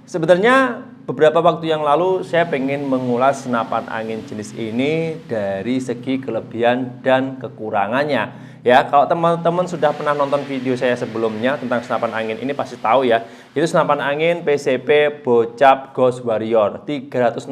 Sebenarnya beberapa waktu yang lalu saya pengen mengulas senapan angin jenis ini dari segi kelebihan dan kekurangannya. Ya, kalau teman-teman sudah pernah nonton video saya sebelumnya tentang senapan angin ini pasti tahu ya. Itu senapan angin PCP Bocap Ghost Warrior 360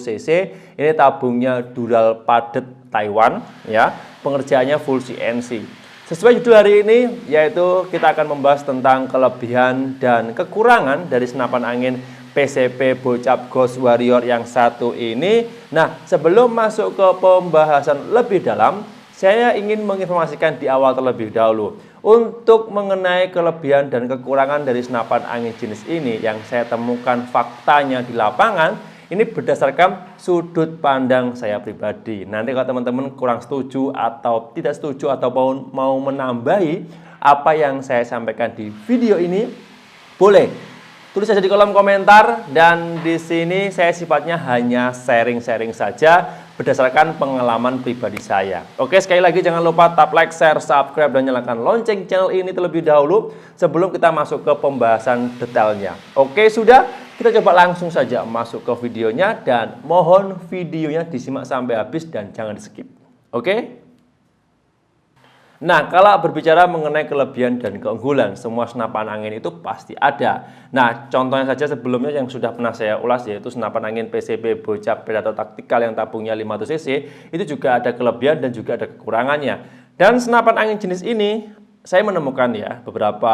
cc. Ini tabungnya dural padet Taiwan ya. Pengerjaannya full CNC. Sesuai judul hari ini, yaitu kita akan membahas tentang kelebihan dan kekurangan dari senapan angin PCP Bocap Ghost Warrior yang satu ini. Nah, sebelum masuk ke pembahasan lebih dalam, saya ingin menginformasikan di awal terlebih dahulu. Untuk mengenai kelebihan dan kekurangan dari senapan angin jenis ini yang saya temukan faktanya di lapangan, ini berdasarkan sudut pandang saya pribadi. Nanti kalau teman-teman kurang setuju atau tidak setuju ataupun mau menambahi apa yang saya sampaikan di video ini, boleh tulis saja di kolom komentar, dan di sini saya sifatnya hanya sharing-sharing saja berdasarkan pengalaman pribadi saya. Oke, sekali lagi jangan lupa tap like, share, subscribe, dan nyalakan lonceng channel ini terlebih dahulu sebelum kita masuk ke pembahasan detailnya. Oke, sudah, kita coba langsung saja masuk ke videonya dan mohon videonya disimak sampai habis dan jangan di skip. Oke? Nah, kalau berbicara mengenai kelebihan dan keunggulan, semua senapan angin itu pasti ada. Nah, contohnya saja sebelumnya yang sudah pernah saya ulas, yaitu senapan angin PCP Bocap Predator Tactical yang tabungnya 500 cc, itu juga ada kelebihan dan juga ada kekurangannya. Dan senapan angin jenis ini, saya menemukan ya beberapa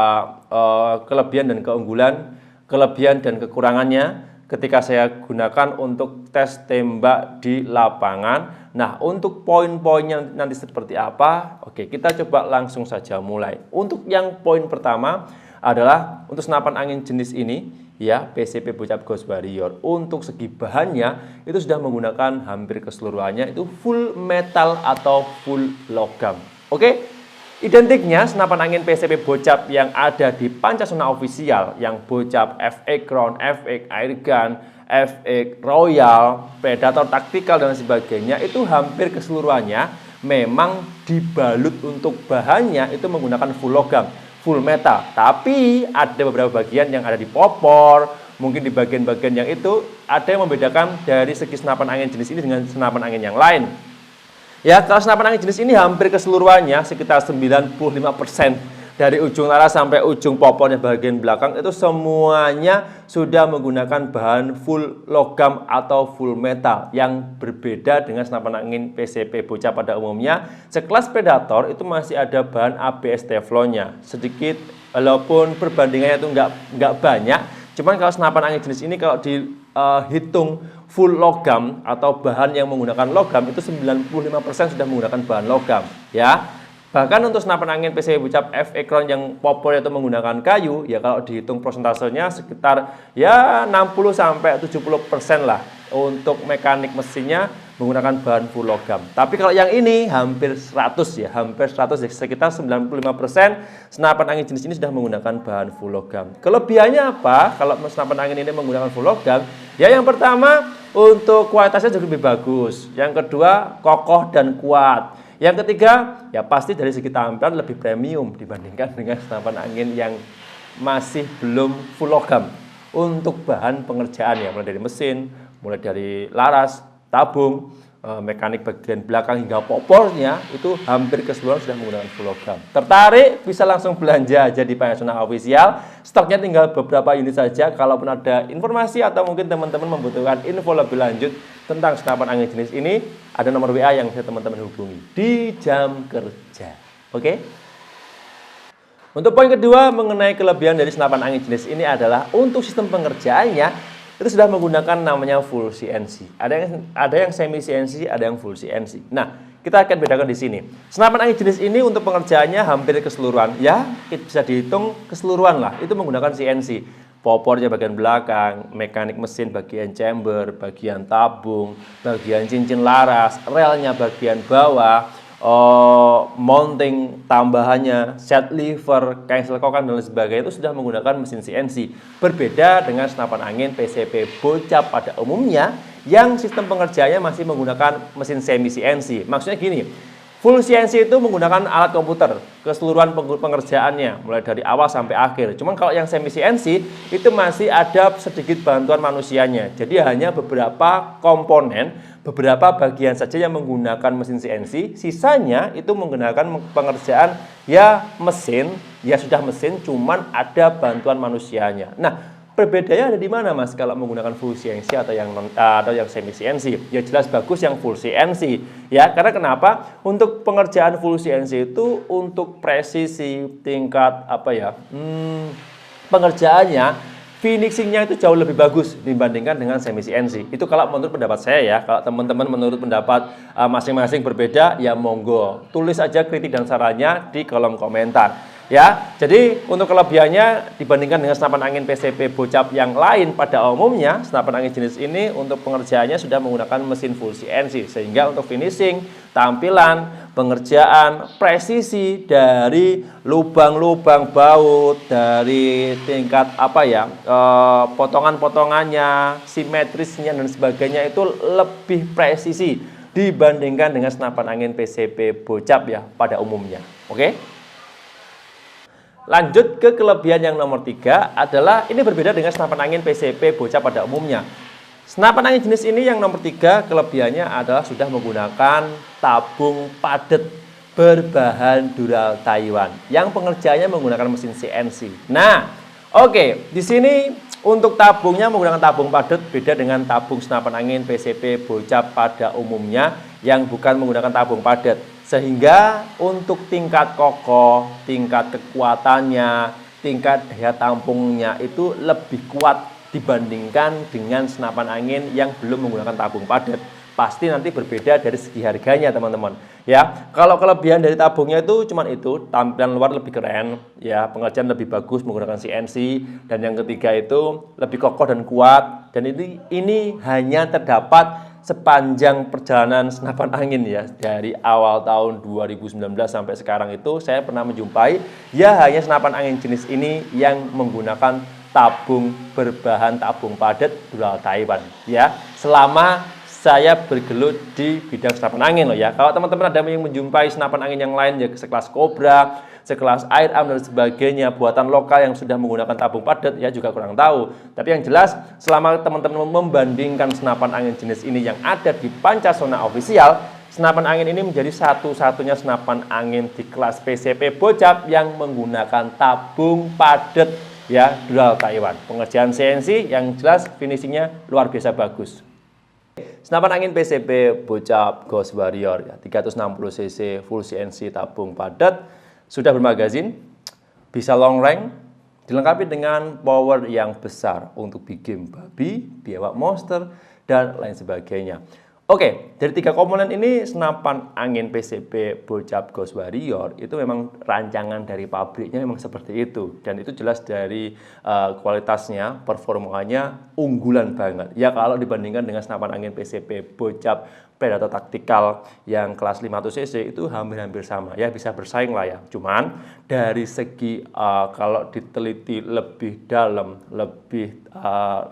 kelebihan dan keunggulan, kelebihan dan kekurangannya ketika saya gunakan untuk tes tembak di lapangan. Nah, untuk poin-poinnya nanti seperti apa? Oke, kita coba langsung saja mulai. Untuk yang poin pertama adalah untuk senapan angin jenis ini ya, PCP Bocap Ghost Warrior. Untuk segi bahannya itu sudah menggunakan hampir keseluruhannya itu full metal atau full logam. Oke? Identiknya senapan angin PCP Bocap yang ada di Pancasona Official, yang Bocap FX Crown, FX Airgun, FX Royal, Predator Tactical dan sebagainya, itu hampir keseluruhannya memang dibalut untuk bahannya itu menggunakan full logam, full metal. Tapi ada beberapa bagian yang ada di popor, mungkin di bagian-bagian yang itu ada yang membedakan dari segi senapan angin jenis ini dengan senapan angin yang lain. Ya, kalau senapan angin jenis ini hampir keseluruhannya sekitar 95% dari ujung laras sampai ujung popornya bagian belakang itu semuanya sudah menggunakan bahan full logam atau full metal, yang berbeda dengan senapan angin PCP Bocap pada umumnya. Sekelas Predator itu masih ada bahan ABS Teflonnya sedikit, walaupun perbandingannya itu nggak banyak. Cuman kalau senapan angin jenis ini kalau dihitung full logam atau bahan yang menggunakan logam itu 95% sudah menggunakan bahan logam ya. Bahkan untuk senapan angin PCP Bocap FX Crown yang popor itu menggunakan kayu, ya kalau dihitung prosentasenya sekitar ya 60-70% lah. Untuk mekanik mesinnya menggunakan bahan full logam. Tapi kalau yang ini hampir 100 ya, hampir 100 ya, sekitar 95% senapan angin jenis ini sudah menggunakan bahan full logam. Kelebihannya apa kalau senapan angin ini menggunakan full logam? Ya, yang pertama untuk kualitasnya jadi lebih bagus. Yang kedua kokoh dan kuat. Yang ketiga ya pasti dari segi tampilan lebih premium dibandingkan dengan senapan angin yang masih belum full logam. Untuk bahan pengerjaan ya, mulai dari mesin, mulai dari laras, tabung, mekanik bagian belakang hingga popornya itu hampir keseluruhan sudah menggunakan full logam. Tertarik bisa langsung belanja aja di Pancasona Official. Stoknya tinggal beberapa unit saja. Kalaupun ada informasi atau mungkin teman-teman membutuhkan info lebih lanjut tentang senapan angin jenis ini, ada nomor WA yang bisa teman-teman hubungi di jam kerja. Oke? Untuk poin kedua mengenai kelebihan dari senapan angin jenis ini adalah untuk sistem pengerjaannya itu sudah menggunakan namanya full CNC. Ada yang semi CNC, ada yang full CNC. Nah, kita akan bedakan di sini. Senapan angin jenis ini untuk pengerjaannya hampir keseluruhan, ya bisa dihitung keseluruhan lah. Itu menggunakan CNC. Popornya bagian belakang, mekanik mesin bagian chamber, bagian tabung, bagian cincin laras, relnya bagian bawah, mounting tambahannya, set lever, cancel kokan dan lain sebagainya itu sudah menggunakan mesin CNC. Berbeda dengan senapan angin PCP Bocap pada umumnya yang sistem pengerjaannya masih menggunakan mesin semi CNC. Maksudnya gini, Full CNC itu menggunakan alat komputer, keseluruhan pengerjaannya, mulai dari awal sampai akhir. Cuman kalau yang semi CNC, itu masih ada sedikit bantuan manusianya. Jadi hanya beberapa komponen, beberapa bagian saja yang menggunakan mesin CNC, sisanya itu menggunakan pengerjaan ya mesin, ya sudah mesin, cuman ada bantuan manusianya. Nah, perbedaannya ada di mana, Mas, kalau menggunakan full CNC atau yang semi CNC? Ya jelas bagus yang full CNC. Ya, karena kenapa? Untuk pengerjaan full CNC itu untuk presisi tingkat pengerjaannya, finishingnya itu jauh lebih bagus dibandingkan dengan semi CNC. Itu kalau menurut pendapat saya ya. Kalau teman-teman menurut pendapat masing-masing berbeda, ya monggo. Tulis aja kritik dan sarannya di kolom komentar. Ya, jadi untuk kelebihannya dibandingkan dengan senapan angin PCP Bocap yang lain pada umumnya, senapan angin jenis ini untuk pengerjaannya sudah menggunakan mesin full CNC, sehingga untuk finishing, tampilan, pengerjaan, presisi dari lubang-lubang baut, dari tingkat potongan-potongannya, simetrisnya dan sebagainya itu lebih presisi dibandingkan dengan senapan angin PCP Bocap ya pada umumnya. Oke? Lanjut ke kelebihan yang nomor 3 adalah ini berbeda dengan senapan angin PCP Bocap pada umumnya. Senapan angin jenis ini yang nomor 3 kelebihannya adalah sudah menggunakan tabung padat berbahan dural Taiwan yang pengerjaannya menggunakan mesin CNC. Nah, oke, di sini untuk tabungnya menggunakan tabung padat, beda dengan tabung senapan angin PCP Bocap pada umumnya yang bukan menggunakan tabung padat. Sehingga untuk tingkat kokoh, tingkat kekuatannya, tingkat daya tampungnya itu lebih kuat dibandingkan dengan senapan angin yang belum menggunakan tabung padat. Pasti nanti berbeda dari segi harganya, teman-teman. Ya, kalau kelebihan dari tabungnya itu cuman itu, tampilan luar lebih keren, ya, pengerjaan lebih bagus menggunakan CNC, dan yang ketiga itu lebih kokoh dan kuat. Dan ini hanya terdapat sepanjang perjalanan senapan angin ya, dari awal tahun 2019 sampai sekarang itu saya pernah menjumpai ya hanya senapan angin jenis ini yang menggunakan tabung berbahan tabung padat dural Taiwan ya, selama saya bergelut di bidang senapan angin loh ya. Kalau teman-teman ada yang menjumpai senapan angin yang lain ya sekelas Cobra, sekelas Air Arm dan sebagainya buatan lokal yang sudah menggunakan tabung padat ya juga kurang tahu. Tapi yang jelas selama teman-teman membandingkan senapan angin jenis ini yang ada di Pancasona Official, senapan angin ini menjadi satu-satunya senapan angin di kelas PCP Bocap yang menggunakan tabung padat ya dural Taiwan. Pengerjaan CNC yang jelas finishingnya luar biasa bagus. Senapan angin PCP Bocap Ghost Warrior ya, 360 cc full CNC tabung padat, sudah bermagazin, bisa long range, dilengkapi dengan power yang besar untuk bikin babi, biawak monster, dan lain sebagainya. Oke, dari 3 komponen ini senapan angin PCP Bocap Ghost Warrior itu memang rancangan dari pabriknya memang seperti itu, dan itu jelas dari kualitasnya, performanya unggulan banget. Ya kalau dibandingkan dengan senapan angin PCP Bocap Predator Tactical yang kelas 500 cc itu hampir-hampir sama ya, bisa bersaing lah ya. Cuman dari segi kalau diteliti lebih dalam, lebih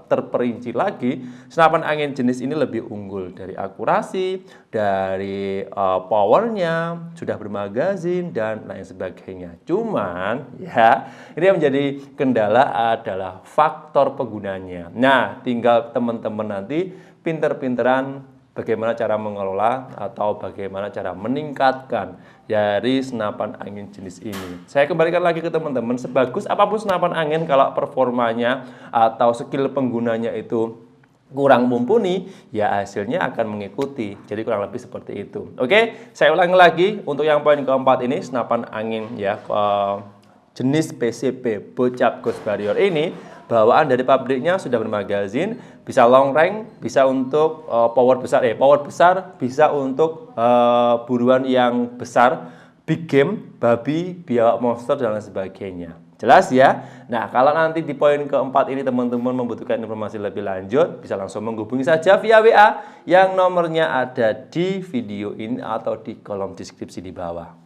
terperinci lagi, senapan angin jenis ini lebih unggul dari akurasi, dari powernya, sudah bermagazin dan lain sebagainya. Cuman ya ini yang menjadi kendala adalah faktor penggunanya. Nah, tinggal teman-teman nanti pinter-pinteran bagaimana cara mengelola atau bagaimana cara meningkatkan dari senapan angin jenis ini. Saya kembalikan lagi ke teman-teman, sebagus apapun senapan angin kalau performanya atau skill penggunanya itu kurang mumpuni, ya hasilnya akan mengikuti. Jadi kurang lebih seperti itu. Oke, saya ulangi lagi untuk yang poin keempat ini, senapan angin ya jenis PCP Bocap Ghost Warrior ini bawaan dari pabriknya sudah bermagazin, bisa long range, bisa untuk power besar, bisa untuk buruan yang besar, big game, babi, biawak monster dan lain sebagainya. Jelas ya? Nah, kalau nanti di poin keempat ini teman-teman membutuhkan informasi lebih lanjut, bisa langsung menghubungi saja via WA yang nomornya ada di video ini atau di kolom deskripsi di bawah.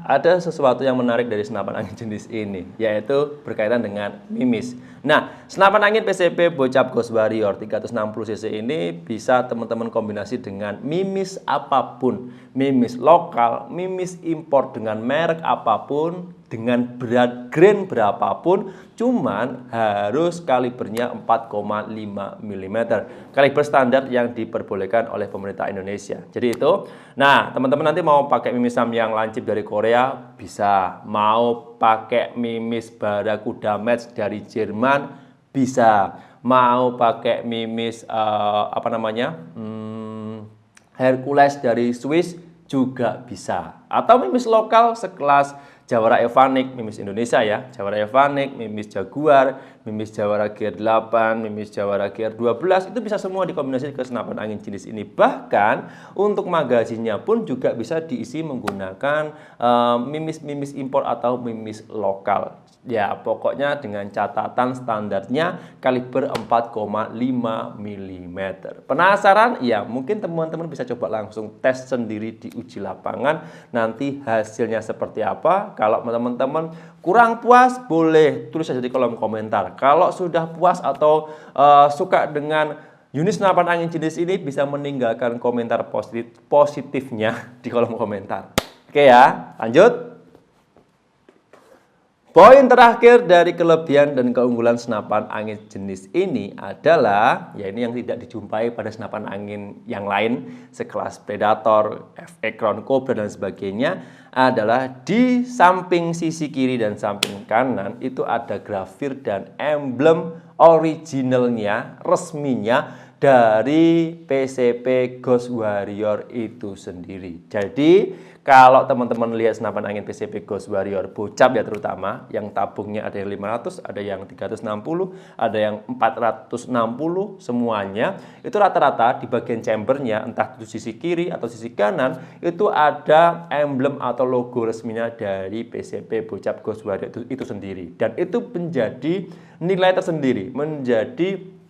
Ada sesuatu yang menarik dari senapan angin jenis ini, yaitu berkaitan dengan mimis. Nah, senapan angin PCP Bocap Ghost Warrior 360 cc ini bisa teman-teman kombinasi dengan mimis apapun, mimis lokal, mimis impor dengan merek apapun, dengan berat grain berapapun, cuman harus kalibernya 4,5 mm. Kaliber standar yang diperbolehkan oleh pemerintah Indonesia. Jadi itu. Nah, teman-teman nanti mau pakai mimisam yang lancip dari Korea bisa, mau pakai mimis Barakuda Match dari Jerman bisa, mau pakai mimis Hercules dari Swiss juga bisa, atau mimis lokal sekelas Jawara Evanik, mimis Indonesia ya, Jawara Evanik, mimis Jaguar, mimis Jawara GR8, mimis Jawara GR12, itu bisa semua dikombinasi ke senapan angin jenis ini. Bahkan untuk magazinnya pun juga bisa diisi menggunakan mimis-mimis impor atau mimis lokal. Ya, pokoknya dengan catatan standarnya kaliber 4,5 mm. Penasaran? Ya, mungkin teman-teman bisa coba langsung tes sendiri di uji lapangan. Nanti hasilnya seperti apa? Kalau teman-teman kurang puas, boleh tulis saja di kolom komentar. Kalau sudah puas atau suka dengan unit senapan angin jenis ini, bisa meninggalkan komentar positifnya di kolom komentar. Oke ya, lanjut. Poin terakhir dari kelebihan dan keunggulan senapan angin jenis ini adalah, ya ini yang tidak dijumpai pada senapan angin yang lain sekelas Predator, FE Crown Cobra dan sebagainya, adalah di samping sisi kiri dan samping kanan itu ada grafir dan emblem originalnya, resminya dari PCP Ghost Warrior itu sendiri. Jadi kalau teman-teman lihat senapan angin PCP Ghost Warrior Bocap ya, terutama yang tabungnya ada yang 500, ada yang 360, ada yang 460, semuanya itu rata-rata di bagian chambernya, entah itu sisi kiri atau sisi kanan, itu ada emblem atau logo resminya dari PCP Bocap Ghost Warrior itu sendiri. Dan itu menjadi nilai tersendiri, menjadi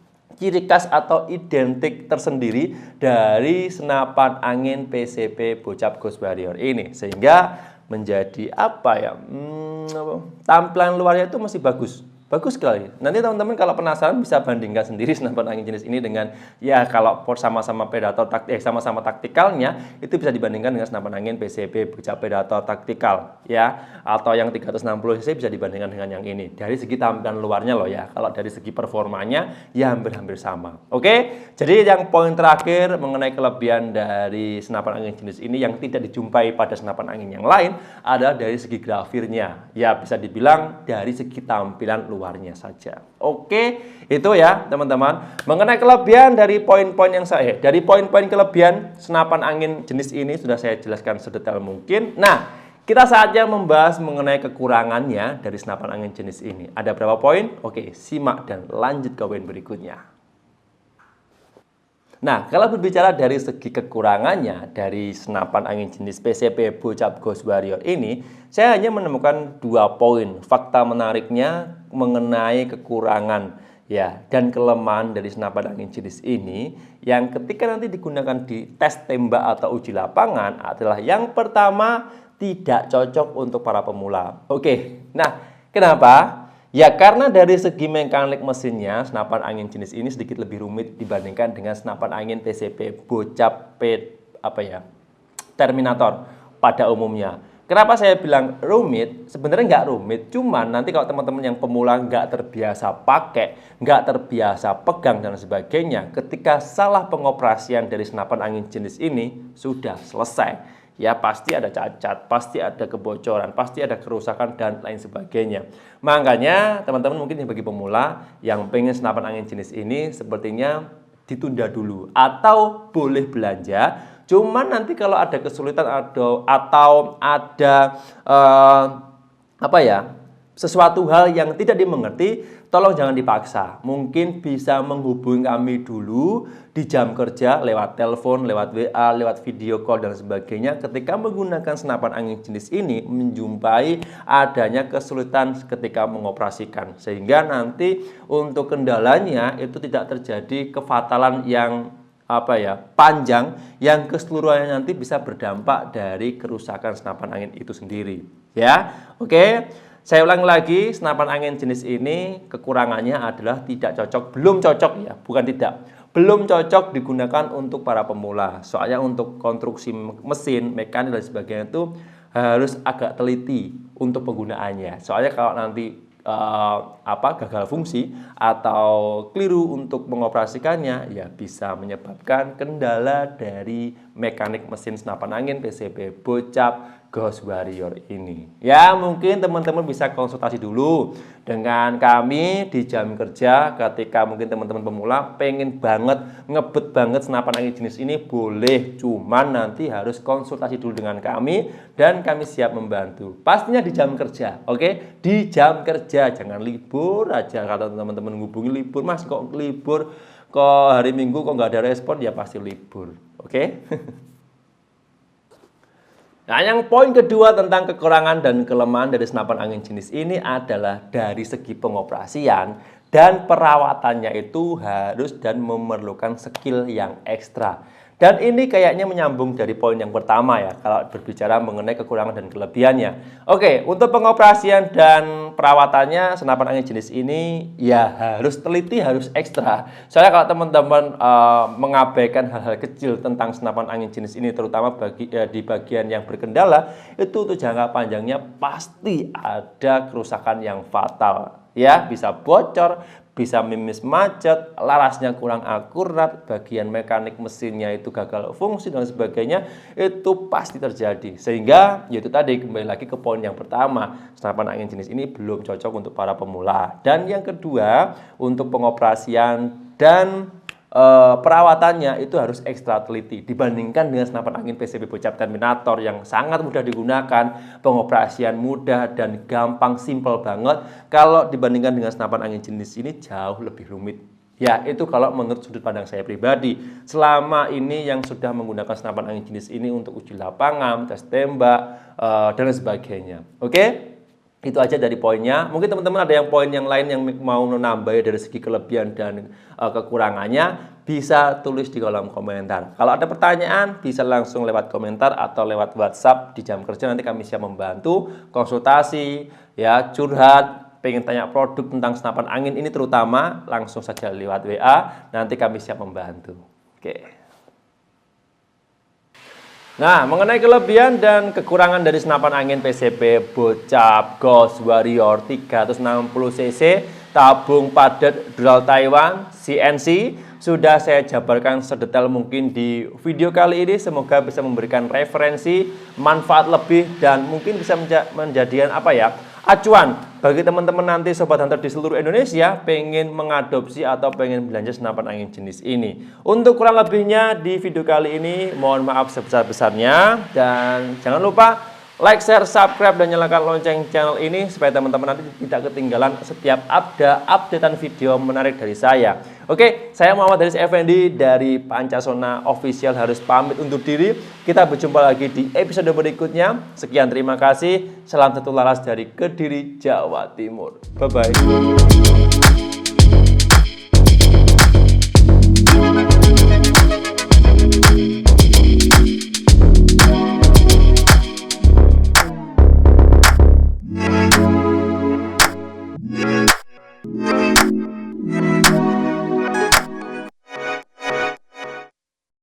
ciri khas atau identik tersendiri dari senapan angin PCP Bocap Ghost Warrior ini, sehingga menjadi apa ya, tampilan luarnya itu masih bagus sekali. Nanti teman-teman kalau penasaran bisa bandingkan sendiri senapan angin jenis ini dengan, ya kalau sama-sama Predator sama-sama taktikalnya, itu bisa dibandingkan dengan senapan angin PCP Bocap Predator taktikal ya, atau yang 360 cc bisa dibandingkan dengan yang ini. Dari segi tampilan luarnya loh ya, kalau dari segi performanya ya hampir-hampir sama. Oke, jadi yang poin terakhir mengenai kelebihan dari senapan angin jenis ini yang tidak dijumpai pada senapan angin yang lain adalah dari segi grafirnya. Ya bisa dibilang dari segi tampilan luarnya saja. Oke, itu ya teman-teman. Mengenai kelebihan dari poin-poin yang dari poin-poin kelebihan senapan angin jenis ini sudah saya jelaskan sedetail mungkin. Nah, kita saatnya membahas mengenai kekurangannya dari senapan angin jenis ini. Ada berapa poin? Oke, simak dan lanjut ke poin berikutnya. Nah, kalau berbicara dari segi kekurangannya dari senapan angin jenis PCP Bocap Ghost Warrior ini, saya hanya menemukan 2 poin fakta menariknya mengenai kekurangan ya dan kelemahan dari senapan angin jenis ini yang ketika nanti digunakan di tes tembak atau uji lapangan adalah yang pertama, tidak cocok untuk para pemula. Oke, nah kenapa? Ya karena dari segi mekanik mesinnya senapan angin jenis ini sedikit lebih rumit dibandingkan dengan senapan angin PCP Bocap Terminator pada umumnya. Kenapa saya bilang rumit? Sebenarnya nggak rumit, cuman nanti kalau teman-teman yang pemula nggak terbiasa pakai, nggak terbiasa pegang dan sebagainya, ketika salah pengoperasian dari senapan angin jenis ini sudah selesai. Ya pasti ada cacat, pasti ada kebocoran, pasti ada kerusakan dan lain sebagainya. Makanya teman-teman mungkin yang bagi pemula yang pengen senapan angin jenis ini sepertinya ditunda dulu atau boleh belanja. Cuman nanti kalau ada kesulitan atau ada sesuatu hal yang tidak dimengerti, tolong jangan dipaksa. Mungkin bisa menghubungi kami dulu di jam kerja lewat telepon, lewat WA, lewat video call dan sebagainya. Ketika menggunakan senapan angin jenis ini menjumpai adanya kesulitan ketika mengoperasikan, sehingga nanti untuk kendalanya itu tidak terjadi kefatalan yang panjang yang keseluruhannya nanti bisa berdampak dari kerusakan senapan angin itu sendiri. Ya, oke. Saya ulang lagi, senapan angin jenis ini kekurangannya adalah tidak cocok, belum cocok ya, bukan tidak. Belum cocok digunakan untuk para pemula. Soalnya untuk konstruksi mesin, mekanik dan sebagainya itu harus agak teliti untuk penggunaannya. Soalnya kalau nanti gagal fungsi atau keliru untuk mengoperasikannya, ya bisa menyebabkan kendala dari mekanik mesin senapan angin PCB Bocap Ghost Warrior ini. Ya, mungkin teman-teman bisa konsultasi dulu dengan kami di jam kerja. Ketika mungkin teman-teman pemula pengen banget, ngebet banget senapan angin jenis ini, boleh. Cuman nanti harus konsultasi dulu dengan kami dan kami siap membantu. Pastinya di jam kerja, oke? Di jam kerja, jangan libur aja. Kalau teman-teman hubungi libur, Mas kok libur, kok hari Minggu kok nggak ada respon, ya pasti libur, oke? Nah, yang poin kedua tentang kekurangan dan kelemahan dari senapan angin jenis ini adalah dari segi pengoperasian dan perawatannya itu harus dan memerlukan skill yang ekstra. Dan ini kayaknya menyambung dari poin yang pertama ya, kalau berbicara mengenai kekurangan dan kelebihannya. Oke, untuk pengoperasian dan perawatannya senapan angin jenis ini ya harus teliti, harus ekstra. Soalnya kalau teman-teman mengabaikan hal-hal kecil tentang senapan angin jenis ini, terutama di bagian yang berkendala, itu untuk jangka panjangnya pasti ada kerusakan yang fatal. Ya, bisa bocor, bisa mimis macet, larasnya kurang akurat, bagian mekanik mesinnya itu gagal fungsi dan sebagainya, itu pasti terjadi. Sehingga yaitu tadi, kembali lagi ke poin yang pertama, senapan angin jenis ini belum cocok untuk para pemula. Dan yang kedua, untuk pengoperasian dan perawatannya itu harus ekstra teliti dibandingkan dengan senapan angin PCB Bocap Terminator yang sangat mudah digunakan, pengoperasian mudah dan gampang, simple banget. Kalau dibandingkan dengan senapan angin jenis ini jauh lebih rumit. Ya, itu kalau menurut sudut pandang saya pribadi. Selama ini yang sudah menggunakan senapan angin jenis ini untuk uji lapangan, tes tembak, dan sebagainya. Oke? Itu aja dari poinnya. Mungkin teman-teman ada yang poin yang lain yang mau menambah dari segi kelebihan dan kekurangannya, bisa tulis di kolom komentar. Kalau ada pertanyaan bisa langsung lewat komentar atau lewat WhatsApp di jam kerja, nanti kami siap membantu konsultasi, ya, curhat, pengen tanya produk tentang senapan angin ini terutama, langsung saja lewat WA, nanti kami siap membantu. Oke. Nah, mengenai kelebihan dan kekurangan dari senapan angin PCB Bocap Ghost Warrior 360cc tabung padat dual Taiwan CNC sudah saya jabarkan sedetail mungkin di video kali ini. Semoga bisa memberikan referensi, manfaat lebih, dan mungkin bisa menjadikan acuan bagi teman-teman nanti Sobat Hunter di seluruh Indonesia pengen mengadopsi atau pengen belanja senapan angin jenis ini. Untuk kurang lebihnya di video kali ini mohon maaf sebesar-besarnya, dan jangan lupa like, share, subscribe, dan nyalakan lonceng channel ini supaya teman-teman nanti tidak ketinggalan setiap updatean video menarik dari saya. Oke, saya Muhammad Haris Effendi dari Pancasona Official harus pamit undur diri. Kita berjumpa lagi di episode berikutnya. Sekian, terima kasih. Salam satu laras dari Kediri, Jawa Timur. Bye-bye.